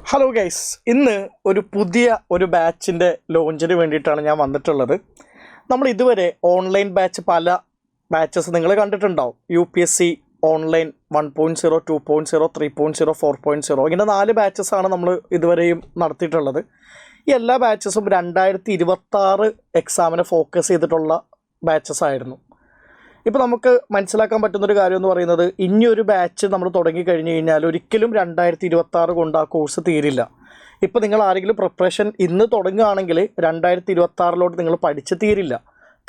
Hello guys, ഇന്ന് ഒരു പുതിയ ബാച്ചിൻ്റെ ലോഞ്ചിന് വേണ്ടിയിട്ടാണ് ഞാൻ വന്നിട്ടുള്ളത്. നമ്മൾ ഇതുവരെ ഓൺലൈൻ ബാച്ച് പല ബാച്ചസ് നിങ്ങൾ കണ്ടിട്ടുണ്ടാവും. UPSC ഓൺലൈൻ 1.0, 2.0, 3.0, 4.0 ഇങ്ങനെ 4 ബാച്ചസാണ് നമ്മൾ ഇതുവരെയും നടത്തിയിട്ടുള്ളത്. ഈ എല്ലാ ബാച്ചസും 2026 എക്സാമിനെ ഫോക്കസ് ചെയ്തിട്ടുള്ള ബാച്ചസ് ആയിരുന്നു. ഇപ്പോൾ നമുക്ക് മനസ്സിലാക്കാൻ പറ്റുന്നൊരു കാര്യം എന്ന് പറയുന്നത്, ഇനിയൊരു ബാച്ച് നമ്മൾ തുടങ്ങിക്കഴിഞ്ഞ് കഴിഞ്ഞാൽ ഒരിക്കലും 2026 കൊണ്ട് ആ കോഴ്സ് തീരില്ല. ഇപ്പോൾ നിങ്ങൾ ആരെങ്കിലും പ്രിപ്പറേഷൻ ഇന്ന് തുടങ്ങുകയാണെങ്കിൽ 2026 നിങ്ങൾ പഠിച്ച് തീരില്ല.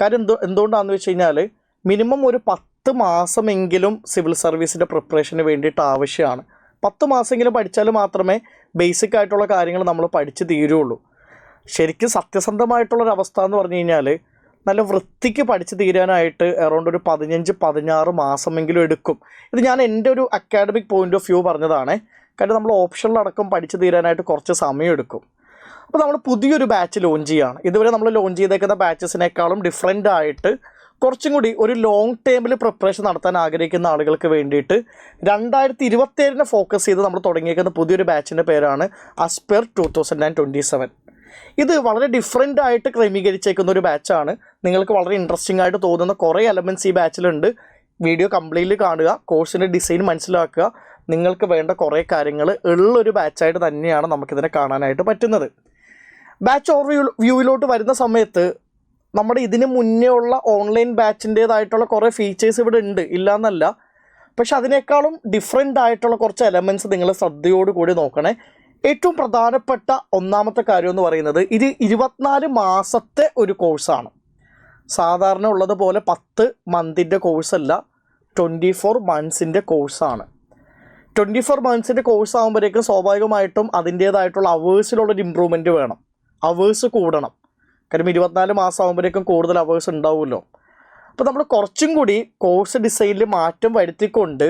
കാര്യം എന്തുകൊണ്ടാണെന്ന് വെച്ച് കഴിഞ്ഞാൽ മിനിമം ഒരു 10 മാസമെങ്കിലും സിവിൽ സർവീസിൻ്റെ പ്രിപ്പറേഷന് വേണ്ടിയിട്ട് ആവശ്യമാണ്. 10 മാസമെങ്കിലും പഠിച്ചാൽ മാത്രമേ ബേസിക് ആയിട്ടുള്ള കാര്യങ്ങൾ നമ്മൾ പഠിച്ച് തീരുള്ളൂ. ശരിക്കും സത്യസന്ധമായിട്ടുള്ളൊരവസ്ഥ എന്ന് പറഞ്ഞു കഴിഞ്ഞാൽ നല്ല വൃത്തിക്ക് പഠിച്ച് തീരാനായിട്ട് അറൗണ്ട് ഒരു 15-16 മാസമെങ്കിലും എടുക്കും. ഇത് ഞാൻ എൻ്റെ ഒരു അക്കാഡമിക് പോയിൻ്റ് ഓഫ് വ്യൂ പറഞ്ഞതാണ്. കാര്യം നമ്മൾ ഓപ്ഷനിലടക്കം പഠിച്ച് തീരാനായിട്ട് കുറച്ച് സമയം എടുക്കും. അപ്പോൾ നമ്മൾ പുതിയൊരു ബാച്ച് ലോഞ്ച് ചെയ്യുകയാണ്. ഇതുവരെ നമ്മൾ ലോഞ്ച് ചെയ്തേക്കുന്ന ബാച്ചസിനേക്കാളും ഡിഫറെൻ്റ് ആയിട്ട് കുറച്ചും കൂടി ഒരു ലോങ് ടേമിൽ പ്രിപ്പറേഷൻ നടത്താൻ ആഗ്രഹിക്കുന്ന ആളുകൾക്ക് വേണ്ടിയിട്ട് 2027 ഫോക്കസ് ചെയ്ത് നമ്മൾ തുടങ്ങിയേക്കുന്ന പുതിയൊരു ബാച്ചിൻ്റെ പേരാണ് അസ്പെയർ 2027. ഇത് വളരെ ഡിഫറെൻ്റ് ആയിട്ട് ക്രമീകരിച്ചേക്കുന്ന ഒരു ബാച്ചാണ്. നിങ്ങൾക്ക് വളരെ ഇൻട്രസ്റ്റിംഗ് ആയിട്ട് തോന്നുന്ന കുറേ എലമെൻറ്റ്സ് ഈ ബാച്ചിലുണ്ട്. വീഡിയോ കംപ്ലീറ്റ്ലി കാണുക, കോഴ്സിൻ്റെ ഡിസൈൻ മനസ്സിലാക്കുക. നിങ്ങൾക്ക് വേണ്ട കുറേ കാര്യങ്ങൾ ഉള്ളൊരു ബാച്ചായിട്ട് തന്നെയാണ് നമുക്കിതിനെ കാണാനായിട്ട് പറ്റുന്നത്. ബാച്ച് ഓവർവ്യൂവിലോട്ട് വരുന്ന സമയത്ത് നമ്മുടെ ഇതിന് മുന്നേ ഉള്ള ഓൺലൈൻ ബാച്ചിൻ്റേതായിട്ടുള്ള കുറേ ഫീച്ചേഴ്സ് ഇവിടെ ഉണ്ട്, ഇല്ലയെന്നല്ല. പക്ഷെ അതിനേക്കാളും ഡിഫറെൻ്റ് ആയിട്ടുള്ള കുറച്ച് എലമെൻറ്റ്സ് നിങ്ങൾ ശ്രദ്ധയോടുകൂടി നോക്കണേ. ഏറ്റവും പ്രധാനപ്പെട്ട ഒന്നാമത്തെ കാര്യം എന്ന് പറയുന്നത്, ഇത് 24 മാസത്തെ ഒരു കോഴ്സാണ്. സാധാരണ ഉള്ളതുപോലെ 10 മന്തിൻ്റെ കോഴ്സല്ല, 24 മന്ത്സിൻ്റെ കോഴ്സാണ്. 24 മന്ത്സിൻ്റെ കോഴ്സ് ആകുമ്പോഴേക്കും സ്വാഭാവികമായിട്ടും അതിൻ്റേതായിട്ടുള്ള അവേഴ്സിലുള്ളൊരു ഇമ്പ്രൂവ്മെൻറ്റ് വേണം. അവേഴ്സ് കൂടണം. കാര്യം 24 മാസം ആകുമ്പോഴേക്കും കൂടുതൽ അവേഴ്സ് ഉണ്ടാവുമല്ലോ. അപ്പോൾ നമ്മൾ കുറച്ചും കൂടി കോഴ്സ് ഡിസൈനിൽ മാറ്റം വരുത്തിക്കൊണ്ട്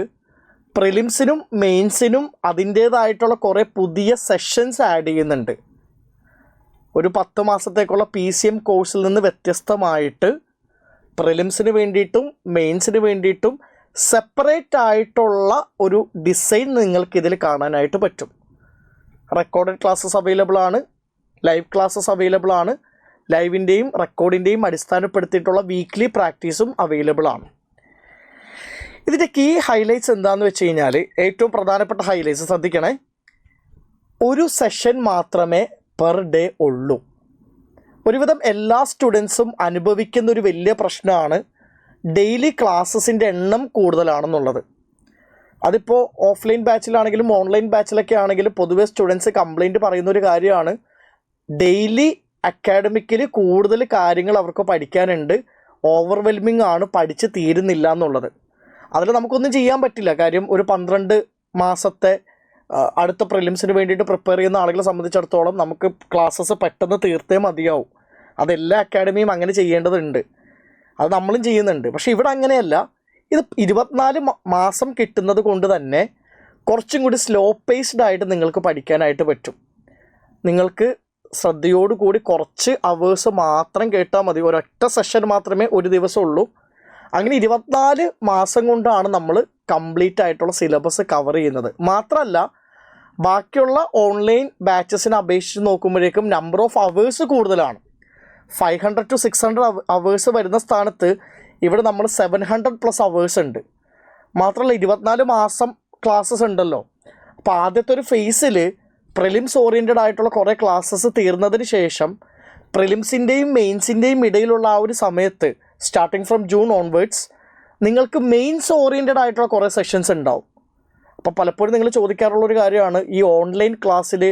പ്രിലിംസിനും മെയിൻസിനും അതിൻ്റേതായിട്ടുള്ള കുറേ പുതിയ സെഷൻസ് ആഡ് ചെയ്യുന്നുണ്ട്. ഒരു 10 മാസത്തേക്കുള്ള PCM കോഴ്സിൽ നിന്ന് വ്യത്യസ്തമായിട്ട് പ്രിലിംസിന് വേണ്ടിയിട്ടും മെയിൻസിന് വേണ്ടിയിട്ടും സെപ്പറേറ്റ് ആയിട്ടുള്ള ഒരു ഡിസൈൻ നിങ്ങൾക്കിതിൽ കാണാനായിട്ട് പറ്റും. റെക്കോർഡഡ് ക്ലാസ്സസ് അവൈലബിൾ ആണ്, ലൈവ് ക്ലാസ്സസ് അവൈലബിൾ ആണ്. ലൈവിൻ്റെയും റെക്കോർഡിൻ്റെയും അടിസ്ഥാനപ്പെടുത്തിയിട്ടുള്ള വീക്ക്ലി പ്രാക്ടീസും അവൈലബിൾ ആണ്. ഇതിൻ്റെ കീ ഹൈലൈറ്റ്സ് എന്താണെന്ന് വെച്ച് കഴിഞ്ഞാൽ, ഏറ്റവും പ്രധാനപ്പെട്ട ഹൈലൈറ്റ്സ് ശ്രദ്ധിക്കണേ. ഒരു സെഷൻ മാത്രമേ പെർ ഡേ ഉള്ളൂ. ഒരുവിധം എല്ലാ സ്റ്റുഡൻസും അനുഭവിക്കുന്ന ഒരു വലിയ പ്രശ്നമാണ് ഡെയിലി ക്ലാസ്സസിൻ്റെ എണ്ണം കൂടുതലാണെന്നുള്ളത്. അതിപ്പോൾ ഓഫ്ലൈൻ ബാച്ചിലാണെങ്കിലും ഓൺലൈൻ ബാച്ചിലൊക്കെ ആണെങ്കിലും പൊതുവെ സ്റ്റുഡൻസ് കംപ്ലൈൻറ്റ് പറയുന്നൊരു കാര്യമാണ്, ഡെയിലി അക്കാഡമിക്കലി കൂടുതൽ കാര്യങ്ങൾ അവർക്ക് പഠിക്കാനുണ്ട്, ഓവർവെൽമിംഗ് ആണ്, പഠിച്ച് തീരുന്നില്ല എന്നുള്ളത്. അതിൽ നമുക്കൊന്നും ചെയ്യാൻ പറ്റില്ല. കാര്യം ഒരു 12 മാസത്തെ അടുത്ത പ്രിലിംസിന് വേണ്ടിയിട്ട് പ്രിപ്പയർ ചെയ്യുന്ന ആളുകളെ സംബന്ധിച്ചിടത്തോളം നമുക്ക് ക്ലാസ്സസ് പെട്ടെന്ന് തീർത്തേ മതിയാവും. അതെല്ലാ അക്കാഡമിയും അങ്ങനെ ചെയ്യേണ്ടതുണ്ട്, അത് നമ്മളും ചെയ്യുന്നുണ്ട്. പക്ഷേ ഇവിടെ അങ്ങനെയല്ല. ഇത് 24 മാസം കിട്ടുന്നത് കൊണ്ട് തന്നെ കുറച്ചും കൂടി സ്ലോ പേസ്ഡ് ആയിട്ട് നിങ്ങൾക്ക് പഠിക്കാനായിട്ട് പറ്റും. നിങ്ങൾക്ക് ശ്രദ്ധയോടുകൂടി കുറച്ച് അവേഴ്സ് മാത്രം കേട്ടാൽ മതി. ഒരൊറ്റ സെഷൻ മാത്രമേ ഒരു ദിവസം ഉള്ളൂ. അങ്ങനെ 24 മാസം കൊണ്ടാണ് നമ്മൾ കംപ്ലീറ്റ് ആയിട്ടുള്ള സിലബസ് കവർ ചെയ്യുന്നത്. മാത്രമല്ല, ബാക്കിയുള്ള ഓൺലൈൻ ബാച്ചസിനെ അപേക്ഷിച്ച് നോക്കുമ്പോഴേക്കും നമ്പർ ഓഫ് അവേഴ്സ് കൂടുതലാണ്. 500 to 600 അവേഴ്സ് വരുന്ന സ്ഥാനത്ത് ഇവിടെ നമ്മൾ 700+ അവേഴ്സ് ഉണ്ട്. മാത്രമല്ല 24 മാസം ക്ലാസ്സസ് ഉണ്ടല്ലോ. അപ്പോൾ ആദ്യത്തെ ഒരു ഫേസിൽ പ്രിലിംസ് ഓറിയൻറ്റഡ് ആയിട്ടുള്ള കുറേ ക്ലാസ്സസ് തീർന്നതിന് ശേഷം പ്രിലിംസിൻ്റെയും മെയിൻസിൻ്റെയും ഇടയിലുള്ള ആ ഒരു സമയത്ത് സ്റ്റാർട്ടിങ് ഫ്രം ജൂൺ ഓൺവേർഡ്സ് നിങ്ങൾക്ക് മെയിൻസ് ഓറിയൻറ്റഡ് ആയിട്ടുള്ള കുറേ സെഷൻസ് ഉണ്ടാവും. അപ്പോൾ പലപ്പോഴും നിങ്ങൾ ചോദിക്കാറുള്ളൊരു കാര്യമാണ്, ഈ ഓൺലൈൻ ക്ലാസ്സിൽ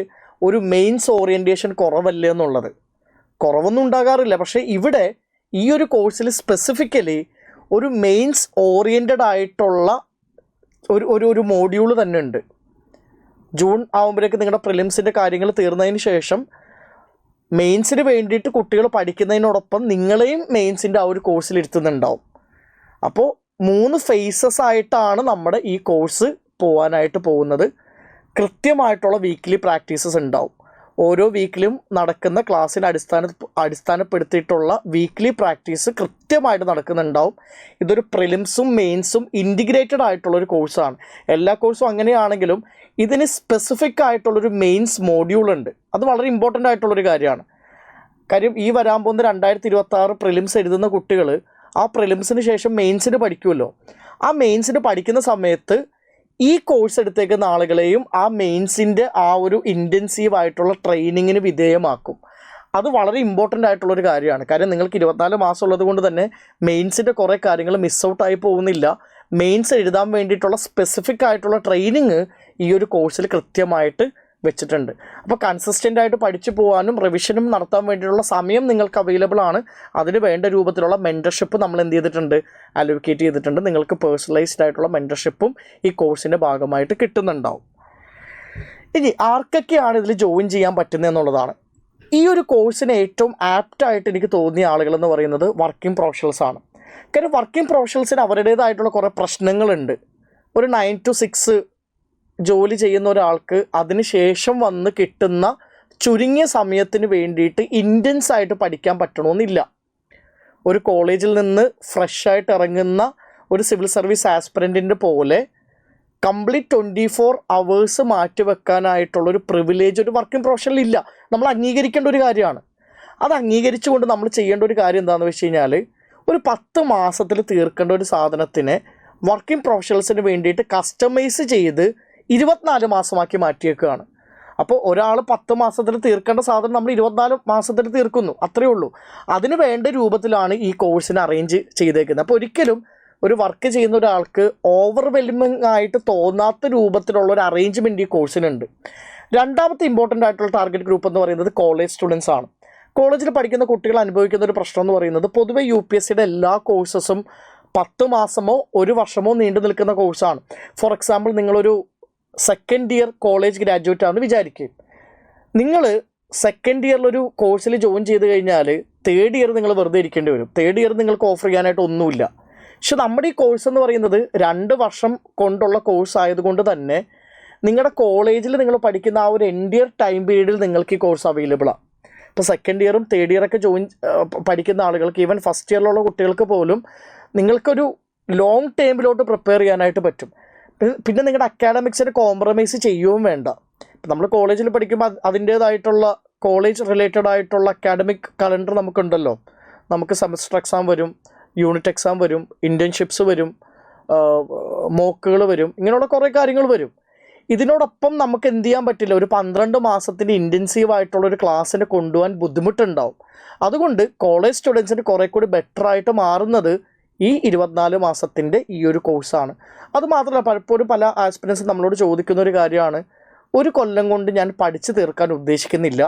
ഒരു മെയിൻസ് ഓറിയൻറ്റേഷൻ കുറവല്ലേ എന്നുള്ളത്. കുറവൊന്നും ഉണ്ടാകാറില്ല. പക്ഷേ ഇവിടെ ഈ ഒരു കോഴ്സിൽ സ്പെസിഫിക്കലി ഒരു മെയിൻസ് ഓറിയൻറ്റഡ് ആയിട്ടുള്ള ഒരു മോഡ്യൂൾ തന്നെ ഉണ്ട്. ജൂൺ ആകുമ്പോഴേക്ക് നിങ്ങളുടെ പ്രിലിംസിൻ്റെ കാര്യങ്ങൾ തീർന്നതിന് ശേഷം മെയിൻസിന് വേണ്ടിയിട്ട് കുട്ടികൾ പഠിക്കുന്നതിനോടൊപ്പം നിങ്ങളെയും മെയിൻസിൻ്റെ ആ ഒരു കോഴ്സിൽ ഇരുത്തുന്നുണ്ടാവും. അപ്പോൾ 3 ഫേസസ് ആയിട്ടാണ് നമ്മുടെ ഈ കോഴ്സ് പോകാനായിട്ട് പോകുന്നത്. കൃത്യമായിട്ടുള്ള വീക്ക്ലി പ്രാക്ടീസസ് ഉണ്ടാവും. ഓരോ വീക്കിലും നടക്കുന്ന ക്ലാസ്സിനെ അടിസ്ഥാനപ്പെടുത്തിയിട്ടുള്ള വീക്ക്ലി പ്രാക്ടീസ് കൃത്യമായിട്ട് നടക്കുന്നുണ്ടാവും. ഇതൊരു പ്രിലിംസും മെയിൻസും ഇൻറ്റിഗ്രേറ്റഡ് ആയിട്ടുള്ളൊരു കോഴ്സാണ്. എല്ലാ കോഴ്സും അങ്ങനെയാണെങ്കിലും ഇതിന് സ്പെസിഫിക് ആയിട്ടുള്ളൊരു മെയിൻസ് മോഡ്യൂളുണ്ട്. അത് വളരെ ഇമ്പോർട്ടൻ്റ് ആയിട്ടുള്ളൊരു കാര്യമാണ്. കാര്യം ഈ വരാൻ പോകുന്ന 2026 പ്രിലിംസ് എഴുതുന്ന കുട്ടികൾ ആ പ്രിലിംസിന് ശേഷം മെയിൻസിന് പഠിക്കുമല്ലോ. ആ മെയിൻസിന് പഠിക്കുന്ന സമയത്ത് ഈ കോഴ്സ് എടുത്തേക്കുന്ന ആളുകളെയും ആ മെയിൻസിൻ്റെ ആ ഒരു ഇൻറ്റൻസീവ് ആയിട്ടുള്ള ട്രെയിനിങ്ങിന് വിധേയമാക്കും. അത് വളരെ ഇമ്പോർട്ടൻ്റ് ആയിട്ടുള്ളൊരു കാര്യമാണ്. കാര്യം നിങ്ങൾക്ക് 24 മാസം ഉള്ളത് കൊണ്ട് തന്നെ മെയിൻസിൻ്റെ കുറേ കാര്യങ്ങൾ മിസ് ഔട്ടായി പോകുന്നില്ല. മെയിൻസ് എഴുതാൻ വേണ്ടിയിട്ടുള്ള സ്പെസിഫിക് ആയിട്ടുള്ള ട്രെയിനിങ് ഈ ഒരു കോഴ്സിൽ കൃത്യമായിട്ട് വെച്ചിട്ടുണ്ട്. അപ്പോൾ കൺസിസ്റ്റൻ്റ് ആയിട്ട് പഠിച്ചു പോകാനും റിവിഷനും നടത്താൻ വേണ്ടിയിട്ടുള്ള സമയം നിങ്ങൾക്ക് അവൈലബിൾ ആണ്. അതിന് വേണ്ട രൂപത്തിലുള്ള മെൻറ്റർഷിപ്പ് നമ്മൾ എന്ത് ചെയ്തിട്ടുണ്ട്, അലോക്കേറ്റ് ചെയ്തിട്ടുണ്ട്. നിങ്ങൾക്ക് പേഴ്സണലൈസ്ഡ് ആയിട്ടുള്ള മെൻറ്റർഷിപ്പും ഈ കോഴ്സിൻ്റെ ഭാഗമായിട്ട് കിട്ടുന്നുണ്ടാവും. ഇനി ആർക്കൊക്കെയാണ് ഇതിൽ ജോയിൻ ചെയ്യാൻ പറ്റുന്നത് എന്നുള്ളതാണ്. ഈ ഒരു കോഴ്സിന് ഏറ്റവും ആപ്റ്റായിട്ട് എനിക്ക് തോന്നിയ ആളുകളെന്ന് പറയുന്നത് വർക്കിംഗ് പ്രൊഫഷണൽസാണ്. കാര്യം വർക്കിംഗ് പ്രൊഫഷണൽസിന് അവരുടേതായിട്ടുള്ള കുറേ പ്രശ്നങ്ങളുണ്ട്. ഒരു 9 to 6 ജോലി ചെയ്യുന്ന ഒരാൾക്ക് അതിന് ശേഷം വന്ന് കിട്ടുന്ന ചുരുങ്ങിയ സമയത്തിന് വേണ്ടിയിട്ട് ഇൻറ്റൻസ് ആയിട്ട് പഠിക്കാൻ പറ്റണമെന്നില്ല. ഒരു കോളേജിൽ നിന്ന് ഫ്രഷായിട്ട് ഇറങ്ങുന്ന ഒരു സിവിൽ സർവീസ് ആസ്പിരൻറ്റിൻ്റെ പോലെ കംപ്ലീറ്റ് 24 hours മാറ്റിവെക്കാനായിട്ടുള്ളൊരു പ്രിവിലേജ് ഒരു വർക്കിംഗ് പ്രൊഫഷനിൽ ഇല്ല. നമ്മൾ അംഗീകരിക്കേണ്ട ഒരു കാര്യമാണ്. അത് അംഗീകരിച്ചുകൊണ്ട് നമ്മൾ ചെയ്യേണ്ട ഒരു കാര്യം എന്താണെന്ന് വെച്ച് കഴിഞ്ഞാൽ, ഒരു 10 മാസത്തിൽ തീർക്കേണ്ട ഒരു സാധനത്തിനെ വർക്കിംഗ് പ്രൊഫഷണൽസിന് വേണ്ടിയിട്ട് കസ്റ്റമൈസ് ചെയ്ത് 24 മാസമാക്കി മാറ്റിയേക്കുകയാണ്. അപ്പോൾ ഒരാൾ 10 മാസത്തിൽ തീർക്കേണ്ട സാധനം നമ്മൾ 24 മാസത്തിൽ തീർക്കുന്നു, അത്രയേ ഉള്ളൂ. അതിന് വേണ്ട രൂപത്തിലാണ് ഈ കോഴ്സിനെ അറേഞ്ച് ചെയ്തേക്കുന്നത്. അപ്പോൾ ഒരിക്കലും ഒരു വർക്ക് ചെയ്യുന്ന ഒരാൾക്ക് ഓവർവെൽമിംഗ് ആയിട്ട് തോന്നാത്ത രൂപത്തിലുള്ള ഒരു അറേഞ്ച്മെൻറ്റ് ഈ കോഴ്സിനുണ്ട്. രണ്ടാമത്തെ ഇമ്പോർട്ടൻ്റ് ആയിട്ടുള്ള ടാർഗറ്റ് ഗ്രൂപ്പ് എന്ന് പറയുന്നത് കോളേജ് സ്റ്റുഡൻസ് ആണ്. കോളേജിൽ പഠിക്കുന്ന കുട്ടികൾ അനുഭവിക്കുന്ന ഒരു പ്രശ്നം എന്ന് പറയുന്നത്, പൊതുവെ UPSCയുടെ എല്ലാ കോഴ്സസും 10 മാസമോ 1 വർഷമോ നീണ്ടു നിൽക്കുന്ന കോഴ്സാണ്. ഫോർ എക്സാമ്പിൾ, നിങ്ങളൊരു സെക്കൻഡ് ഇയർ കോളേജ് ഗ്രാജുവേറ്റ് ആണെന്ന് വിചാരിക്കുക. നിങ്ങൾ സെക്കൻഡ് ഇയറിലൊരു കോഴ്സിൽ ജോയിൻ ചെയ്ത് കഴിഞ്ഞാൽ 3rd ഇയർ നിങ്ങൾ വെറുതെ ഇരിക്കേണ്ടി വരും. 3rd ഇയർ നിങ്ങൾക്ക് ഓഫർ ചെയ്യാനായിട്ട് ഒന്നുമില്ല. പക്ഷെ നമ്മുടെ ഈ കോഴ്സ് എന്ന് പറയുന്നത് 2 വർഷം കൊണ്ടുള്ള കോഴ്സ് ആയതുകൊണ്ട് തന്നെ നിങ്ങളുടെ കോളേജിൽ നിങ്ങൾ പഠിക്കുന്ന ആ ഒരു എൻഡ് ഇയർ ടൈം പീരീഡിൽ നിങ്ങൾക്ക് ഈ കോഴ്സ് അവൈലബിളാണ്. ഇപ്പോൾ സെക്കൻഡ് ഇയറും 3rd ഇയറൊക്കെ പഠിക്കുന്ന ആളുകൾക്ക്, ഈവൻ ഫസ്റ്റ് ഇയറിലുള്ള കുട്ടികൾക്ക് പോലും നിങ്ങൾക്കൊരു ലോങ് ടേമിലോട്ട് പ്രിപ്പയർ ചെയ്യാനായിട്ട് പറ്റും. പിന്നെ നിങ്ങളുടെ അക്കാഡമിക്സിന് കോംപ്രമൈസ് ചെയ്യുകയും വേണ്ട. ഇപ്പം നമ്മൾ കോളേജിൽ പഠിക്കുമ്പോൾ അതിൻ്റേതായിട്ടുള്ള കോളേജ് റിലേറ്റഡ് ആയിട്ടുള്ള അക്കാഡമിക് കലണ്ടർ നമുക്കുണ്ടല്ലോ. നമുക്ക് സെമസ്റ്റർ എക്സാം വരും, യൂണിറ്റ് എക്സാം വരും, ഇൻറ്റേൺഷിപ്സ് വരും, മോക്കുകൾ വരും, ഇങ്ങനെയുള്ള കുറേ കാര്യങ്ങൾ വരും. ഇതിനോടൊപ്പം നമുക്ക് എന്ത് ചെയ്യാൻ പറ്റില്ല, ഒരു 12 മാസത്തിൻ്റെ ഇൻറ്റൻസീവ് ആയിട്ടുള്ളൊരു ക്ലാസ്സിന് കൊണ്ടുപോകാൻ ബുദ്ധിമുട്ടുണ്ടാവും. അതുകൊണ്ട് കോളേജ് സ്റ്റുഡൻസിന് കുറേ കൂടി ബെറ്ററായിട്ട് മാറുന്നത് ഈ 24 മാസത്തിൻ്റെ ഈ ഒരു കോഴ്സാണ്. അതുമാത്രമല്ല, പലപ്പോഴും പല ആസ്പിരൻസും നമ്മളോട് ചോദിക്കുന്ന ഒരു കാര്യമാണ്, 1 കൊല്ലം കൊണ്ട് ഞാൻ പഠിച്ചു തീർക്കാൻ ഉദ്ദേശിക്കുന്നില്ല,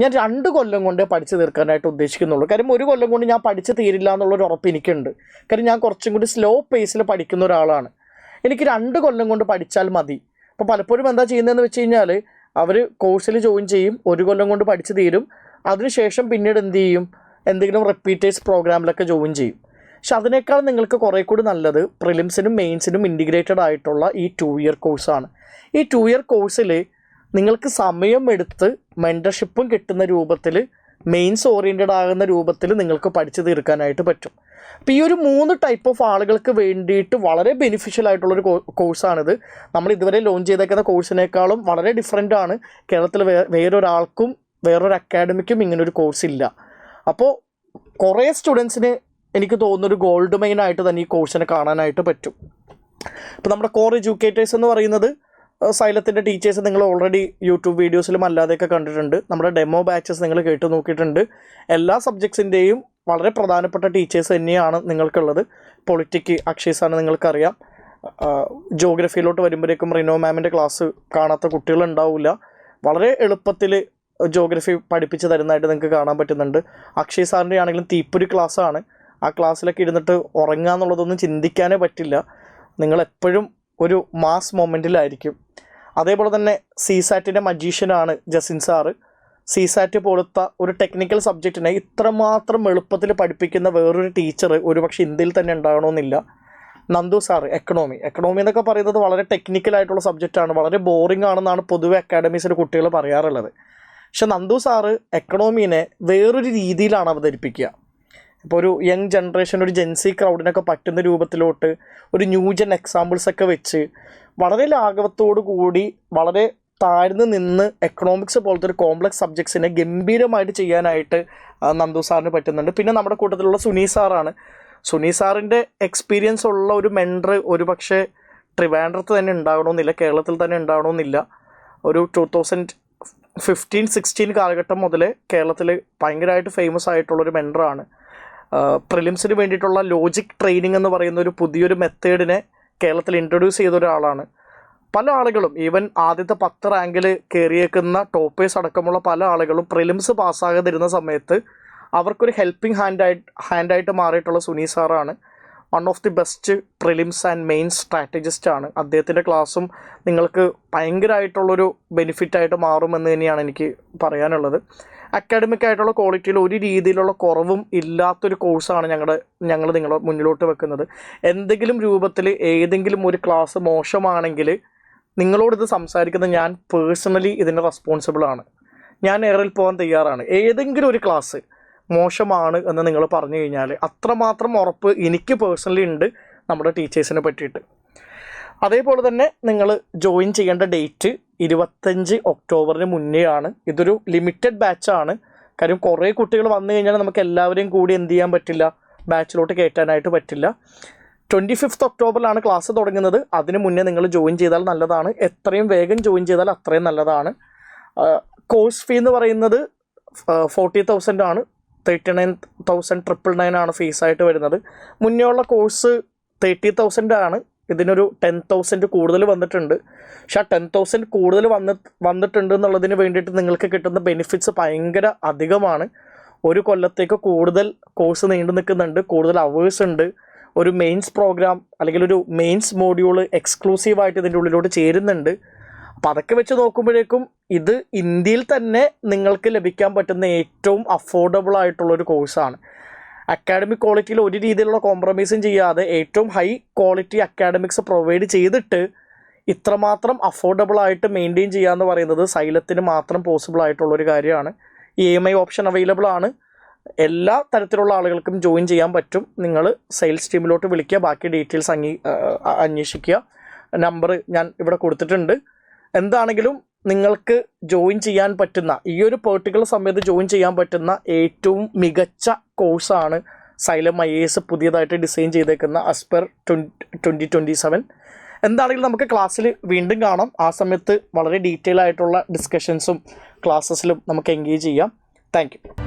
ഞാൻ 2 കൊല്ലം കൊണ്ടേ പഠിച്ചു തീർക്കാനായിട്ട് ഉദ്ദേശിക്കുന്നുള്ളൂ. കാര്യം 1 കൊല്ലം കൊണ്ട് ഞാൻ പഠിച്ചു തീരില്ല എന്നുള്ളൊരു ഉറപ്പ് എനിക്കുണ്ട്. കാര്യം ഞാൻ കുറച്ചും കൂടി സ്ലോ പേസിൽ പഠിക്കുന്ന ഒരാളാണ്. എനിക്ക് 2 കൊല്ലം കൊണ്ട് പഠിച്ചാൽ മതി. അപ്പോൾ പലപ്പോഴും എന്താ ചെയ്യുന്നതെന്ന് വെച്ച് കഴിഞ്ഞാൽ, അവർ കോഴ്സിൽ ജോയിൻ ചെയ്യും, 1 കൊല്ലം കൊണ്ട് പഠിച്ചു തീരും, അതിനുശേഷം പിന്നീട് എന്ത് ചെയ്യും, എന്തെങ്കിലും റിപ്പീറ്റേഴ്സ് പ്രോഗ്രാമിലൊക്കെ ജോയിൻ ചെയ്യും. പക്ഷെ അതിനേക്കാൾ നിങ്ങൾക്ക് കുറേ കൂടി നല്ലത് പ്രിലിംസിനും മെയിൻസിനും ഇൻറ്റിഗ്രേറ്റഡ് ആയിട്ടുള്ള ഈ 2 ഇയർ കോഴ്സാണ്. ഈ 2 ഇയർ കോഴ്സിൽ നിങ്ങൾക്ക് സമയമെടുത്ത് മെൻറ്റർഷിപ്പും കിട്ടുന്ന രൂപത്തിൽ, മെയിൻസ് ഓറിയൻറ്റഡ് ആകുന്ന രൂപത്തിൽ നിങ്ങൾക്ക് പഠിച്ചു തീർക്കാനായിട്ട് പറ്റും. അപ്പോൾ ഈ ഒരു 3 ടൈപ്പ് ഓഫ് ആളുകൾക്ക് വേണ്ടിയിട്ട് വളരെ ബെനിഫിഷ്യൽ ആയിട്ടുള്ളൊരു കോഴ്സാണിത്. നമ്മൾ ഇതുവരെ ലോഞ്ച് ചെയ്തേക്കുന്ന കോഴ്സിനേക്കാളും വളരെ ഡിഫറെൻ്റ് ആണ്. കേരളത്തിൽ വേറൊരാൾക്കും വേറൊരു അക്കാഡമിക്കും ഇങ്ങനൊരു കോഴ്സ് ഇല്ല. അപ്പോൾ കുറേ സ്റ്റുഡൻസിന് എനിക്ക് തോന്നുന്നൊരു ഗോൾഡ് മെയിനായിട്ട് തന്നെ ഈ കോഴ്സിനെ കാണാനായിട്ട് പറ്റും. ഇപ്പോൾ നമ്മുടെ കോർ എഡ്യൂക്കേറ്റേഴ്സ് എന്ന് പറയുന്നത് സൈലത്തിൻ്റെ ടീച്ചേഴ്സ് നിങ്ങൾ ഓൾറെഡി യൂട്യൂബ് വീഡിയോസിലും അല്ലാതെയൊക്കെ കണ്ടിട്ടുണ്ട്. നമ്മുടെ ഡെമോ ബാച്ചസ് നിങ്ങൾ കേട്ട് നോക്കിയിട്ടുണ്ട്. എല്ലാ സബ്ജക്ട്സിൻ്റെയും വളരെ പ്രധാനപ്പെട്ട ടീച്ചേഴ്സ് തന്നെയാണ് നിങ്ങൾക്കുള്ളത്. പൊളിറ്റിക്ക് അക്ഷയ്സാണ് നിങ്ങൾക്കറിയാം. ജോഗ്രഫിയിലോട്ട് വരുമ്പോഴേക്കും റിനോ മാമിൻ്റെ ക്ലാസ് കാണാത്ത കുട്ടികളുണ്ടാവില്ല. വളരെ എളുപ്പത്തിൽ ജോഗ്രഫി പഠിപ്പിച്ച് തരുന്നതായിട്ട് നിങ്ങൾക്ക് കാണാൻ പറ്റുന്നുണ്ട്. അക്ഷയ് സാറിൻ്റെ ആണെങ്കിലും തീപ്പൊരി ക്ലാസ്സാണ്. ആ ക്ലാസ്സിലൊക്കെ ഇരുന്നിട്ട് ഉറങ്ങുക എന്നുള്ളതൊന്നും ചിന്തിക്കാനേ പറ്റില്ല. നിങ്ങളെപ്പോഴും ഒരു മാസ് മൊമെൻറ്റിലായിരിക്കും. അതേപോലെ തന്നെ CSATൻ്റെ മജീഷ്യനാണ് ജസിൻ സാറ്. CSAT പോലത്തെ ഒരു ടെക്നിക്കൽ സബ്ജക്റ്റിനെ ഇത്രമാത്രം എളുപ്പത്തിൽ പഠിപ്പിക്കുന്ന വേറൊരു ടീച്ചർ ഒരുപക്ഷെ ഇന്ത്യയിൽ തന്നെ ഉണ്ടാകണമെന്നില്ല. നന്ദു സാറ് എക്കണോമി എന്നൊക്കെ പറയുന്നത് വളരെ ടെക്നിക്കലായിട്ടുള്ള സബ്ജക്റ്റാണ്, വളരെ ബോറിംഗ് ആണെന്നാണ് പൊതുവെ അക്കാഡമീസിൽ കുട്ടികൾ പറയാറുള്ളത്. പക്ഷെ നന്ദു സാറ് എക്കണോമീനെ വേറൊരു രീതിയിലാണ് അവതരിപ്പിക്കുക. ഇപ്പോൾ ഒരു യങ് ജനറേഷൻ, ഒരു ജെൻസി ക്രൗഡിനൊക്കെ പറ്റുന്ന രൂപത്തിലോട്ട് ഒരു ന്യൂജൻ എക്സാമ്പിൾസൊക്കെ വെച്ച് വളരെ ലാഘവത്തോടു കൂടി വളരെ താഴ്ന്നു നിന്ന് എക്കണോമിക്സ് പോലത്തെ ഒരു കോംപ്ലക്സ് സബ്ജക്ട്സിനെ ഗംഭീരമായിട്ട് ചെയ്യാനായിട്ട് നന്ദു സാറിന് പറ്റുന്നുണ്ട്. പിന്നെ നമ്മുടെ കൂട്ടത്തിലുള്ള സുനി സാറാണ്. സുനി സാറിൻ്റെ എക്സ്പീരിയൻസ് ഉള്ള ഒരു മെൻറ്റർ ഒരു പക്ഷേ ട്രിവാൻഡ്രത്ത് തന്നെ ഉണ്ടാകണമെന്നില്ല, കേരളത്തിൽ തന്നെ ഉണ്ടാകണമെന്നില്ല. ഒരു 2015-16 കാലഘട്ടം മുതൽ കേരളത്തിൽ ഭയങ്കരമായിട്ട് ഫേമസ് ആയിട്ടുള്ളൊരു മെൻറ്ററാണ്. പ്രിലിംസിന് വേണ്ടിയിട്ടുള്ള ലോജിക് ട്രെയിനിങ് എന്ന് പറയുന്ന ഒരു പുതിയൊരു മെത്തേഡിനെ കേരളത്തിൽ ഇൻട്രൊഡ്യൂസ് ചെയ്ത ഒരാളാണ്. പല ആളുകളും ഈവൻ ആദ്യത്തെ 10 റാങ്കിൽ കയറിയേക്കുന്ന ടോപ്പേഴ്സ് അടക്കമുള്ള പല ആളുകളും പ്രിലിംസ് പാസ്സാകാതിരുന്ന സമയത്ത് അവർക്കൊരു ഹെൽപ്പിംഗ് ഹാൻഡായിട്ട് മാറിയിട്ടുള്ള സുനി സാറാണ്. One of the best prelims and main സ്ട്രാറ്റജിസ്റ്റാണ്. അദ്ദേഹത്തിൻ്റെ ക്ലാസ്സും നിങ്ങൾക്ക് ഭയങ്കരമായിട്ടുള്ളൊരു ബെനിഫിറ്റായിട്ട് മാറുമെന്ന് തന്നെയാണ് എനിക്ക് പറയാനുള്ളത്. അക്കാഡമിക് ആയിട്ടുള്ള ക്വാളിറ്റിയിൽ ഒരു രീതിയിലുള്ള കുറവും ഇല്ലാത്തൊരു കോഴ്സാണ് ഞങ്ങൾ നിങ്ങളെ മുന്നിലോട്ട് വെക്കുന്നത്. എന്തെങ്കിലും രൂപത്തിൽ ഏതെങ്കിലും ഒരു ക്ലാസ് മോശമാണെങ്കിൽ നിങ്ങളോടിത് സംസാരിക്കുന്ന ഞാൻ പേഴ്സണലി ഇതിന് റെസ്പോൺസിബിളാണ്. ഞാൻ എയറിൽ പോകാൻ തയ്യാറാണ്. ഏതെങ്കിലും ഒരു ക്ലാസ് മോശമാണ് എന്ന് നിങ്ങൾ പറഞ്ഞു കഴിഞ്ഞാൽ അത്രമാത്രം ഉറപ്പ് എനിക്ക് പേഴ്സണലി ഉണ്ട് നമ്മുടെ ടീച്ചേഴ്സിനെ പറ്റിയിട്ട്. അതേപോലെ തന്നെ നിങ്ങൾ ജോയിൻ ചെയ്യേണ്ട ഡേറ്റ് 25 ഒക്ടോബറിന് മുന്നേ ആണ്. ഇതൊരു ലിമിറ്റഡ് ബാച്ചാണ്. കാര്യം കുറേ കുട്ടികൾ വന്നു കഴിഞ്ഞാൽ നമുക്ക് എല്ലാവരെയും കൂടി എന്ത് ചെയ്യാൻ പറ്റില്ല, ബാച്ചിലോട്ട് കയറ്റാനായിട്ട് പറ്റില്ല. 25 ഒക്ടോബറിലാണ് ക്ലാസ് തുടങ്ങുന്നത്. അതിന് മുന്നേ നിങ്ങൾ ജോയിൻ ചെയ്താൽ നല്ലതാണ്. എത്രയും വേഗം ജോയിൻ ചെയ്താൽ അത്രയും നല്ലതാണ്. കോഴ്സ് ഫീ എന്ന് പറയുന്നത് 40,000 ആണ്. 39,999 ആണ് ഫീസായിട്ട് വരുന്നത്. മുന്നേ ഉള്ള കോഴ്സ് 30,000 ആണ്. ഇതിനൊരു 10,000 കൂടുതൽ വന്നിട്ടുണ്ട്. പക്ഷെ ആ 10,000 കൂടുതൽ വന്നിട്ടുണ്ട് എന്നുള്ളതിന് വേണ്ടിയിട്ട് നിങ്ങൾക്ക് കിട്ടുന്ന ബെനിഫിറ്റ്സ് ഭയങ്കര അധികമാണ്. ഒരു കൊല്ലത്തേക്ക് കൂടുതൽ കോഴ്സ് നീണ്ടു നിൽക്കുന്നുണ്ട്, കൂടുതൽ അവേഴ്സ് ഉണ്ട്. ഒരു മെയിൻസ് പ്രോഗ്രാം അല്ലെങ്കിൽ ഒരു മെയിൻസ് മോഡ്യൂൾ എക്സ്ക്ലൂസീവായിട്ട് ഇതിൻ്റെ ഉള്ളിലോട്ട് ചേരുന്നുണ്ട്. അപ്പോൾ അതൊക്കെ വെച്ച് നോക്കുമ്പോഴേക്കും ഇത് ഇന്ത്യയിൽ തന്നെ നിങ്ങൾക്ക് ലഭിക്കാൻ പറ്റുന്ന ഏറ്റവും അഫോർഡബിൾ ആയിട്ടുള്ളൊരു കോഴ്സാണ്. അക്കാഡമിക് ക്വാളിറ്റിയിൽ ഒരു രീതിയിലുള്ള കോംപ്രമൈസും ചെയ്യാതെ ഏറ്റവും ഹൈ ക്വാളിറ്റി അക്കാഡമിക്സ് പ്രൊവൈഡ് ചെയ്തിട്ട് ഇത്രമാത്രം അഫോർഡബിളായിട്ട് മെയിൻറ്റെയിൻ ചെയ്യുക എന്ന് പറയുന്നത് സൈലത്തിന് മാത്രം പോസിബിൾ ആയിട്ടുള്ളൊരു കാര്യമാണ്. EMI ഓപ്ഷൻ അവൈലബിൾ ആണ്. എല്ലാ തരത്തിലുള്ള ആളുകൾക്കും ജോയിൻ ചെയ്യാൻ പറ്റും. നിങ്ങൾ സെയിൽസ് ടീമിലോട്ട് വിളിക്കുക, ബാക്കി ഡീറ്റെയിൽസ് അന്വേഷിക്കുക. നമ്പർ ഞാൻ ഇവിടെ കൊടുത്തിട്ടുണ്ട്. എന്താണെങ്കിലും നിങ്ങൾക്ക് ജോയിൻ ചെയ്യാൻ പറ്റുന്ന ഈ ഒരു പെർട്ടിക്കുലർ സമയത്ത് ജോയിൻ ചെയ്യാൻ പറ്റുന്ന ഏറ്റവും മികച്ച കോഴ്സാണ് സൈലം IAS പുതിയതായിട്ട് ഡിസൈൻ ചെയ്തേക്കുന്ന ASPIR 2027. എന്താണെങ്കിലും നമുക്ക് ക്ലാസ്സിൽ വീണ്ടും കാണാം. ആ സമയത്ത് വളരെ ഡീറ്റെയിൽ ആയിട്ടുള്ള ഡിസ്കഷൻസും ക്ലാസ്സസിലും നമുക്ക് എൻഗേജ് ചെയ്യാം. Thank you.